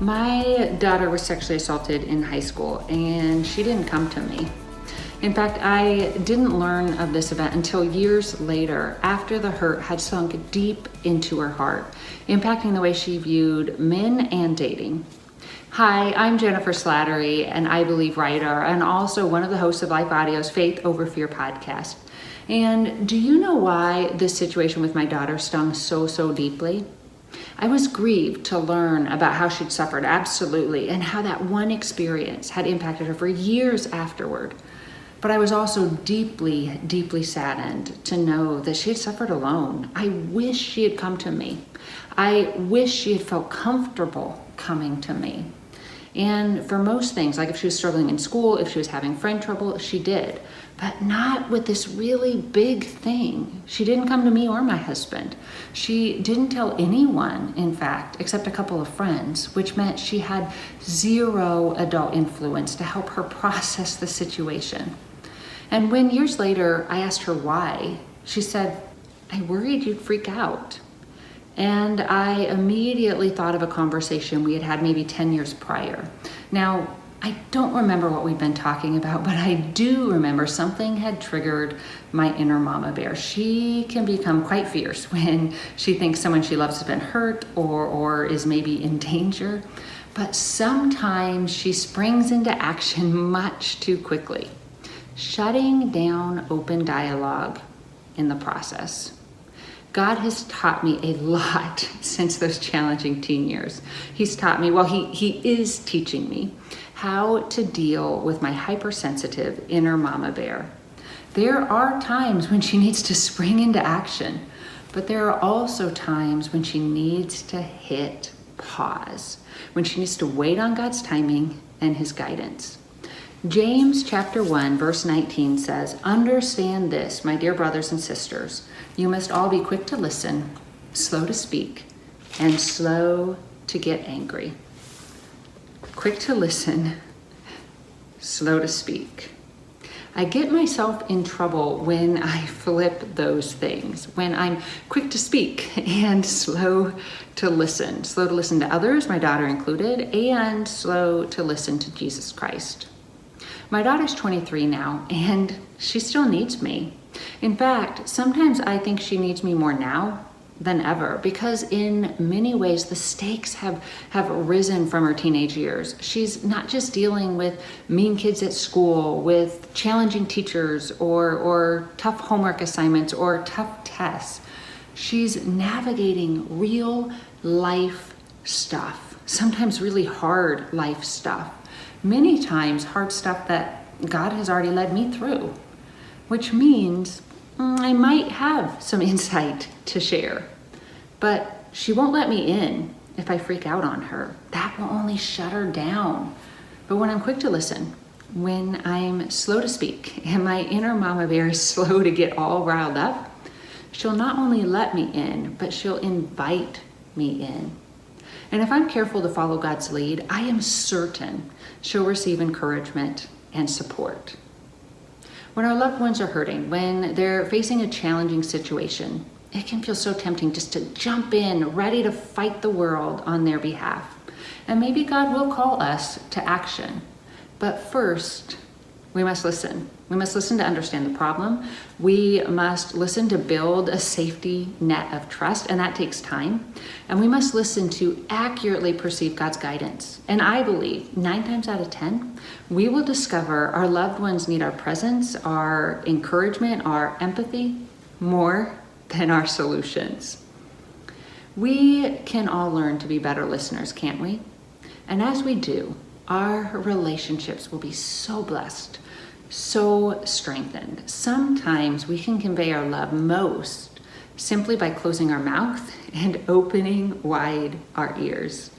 My daughter was sexually assaulted in high school, and she didn't come to me. In fact, I didn't learn of this event until years later, after the hurt had sunk deep into her heart, impacting the way she viewed men and dating. Hi, I'm Jennifer Slattery, an iBelieve writer, and also one of the hosts of Life Audio's Faith Over Fear podcast. And do you know why this situation with my daughter stung so deeply? I was grieved to learn about how she'd suffered, absolutely, and how that one experience had impacted her for years afterward. But I was also deeply saddened to know that she had suffered alone. I wish she had come to me. I wish she had felt comfortable coming to me. And for most things, like if she was struggling in school, if she was having friend trouble, she did. But not with this really big thing. She didn't come to me or my husband. She didn't tell anyone, in fact, except a couple of friends, which meant she had zero adult influence to help her process the situation. And when years later I asked her why, she said, "I worried you'd freak out." And I immediately thought of a conversation we had had maybe 10 years prior. Now, I don't remember what we'd been talking about, but I do remember something had triggered my inner mama bear. She can become quite fierce when she thinks someone she loves has been hurt or is maybe in danger. But sometimes she springs into action much too quickly, shutting down open dialogue in the process. God has taught me a lot since those challenging teen years. He's taught me, he is teaching me how to deal with my hypersensitive inner mama bear. There are times when she needs to spring into action, but there are also times when she needs to hit pause, when she needs to wait on God's timing and his guidance. James chapter 1, verse 19 says, "Understand this, my dear brothers and sisters. You must all be quick to listen, slow to speak, and slow to get angry." Quick to listen, slow to speak. I get myself in trouble when I flip those things, when I'm quick to speak and slow to listen to others, my daughter included, and slow to listen to Jesus Christ. My daughter's 23 now, and she still needs me. In fact, sometimes I think she needs me more now than ever, because in many ways the stakes have risen from her teenage years. She's not just dealing with mean kids at school, with challenging teachers or tough homework assignments or tough tests. She's navigating real life stuff, sometimes really hard life stuff. Many times hard stuff that God has already led me through, which means I might have some insight to share, but she won't let me in if I freak out on her. That will only shut her down. But when I'm quick to listen, when I'm slow to speak, and my inner mama bear is slow to get all riled up, she'll not only let me in, but she'll invite me in. And if I'm careful to follow God's lead, I am certain she'll receive encouragement and support. When our loved ones are hurting, when they're facing a challenging situation, it can feel so tempting just to jump in, ready to fight the world on their behalf. And maybe God will call us to action. But first, we must listen. We must listen to understand the problem. We must listen to build a safety net of trust, and that takes time. And we must listen to accurately perceive God's guidance. And I believe 9 times out of 10, we will discover our loved ones need our presence, our encouragement, our empathy more than our solutions. We can all learn to be better listeners, can't we? And as we do, our relationships will be so blessed, so strengthened. Sometimes we can convey our love most simply by closing our mouth and opening wide our ears.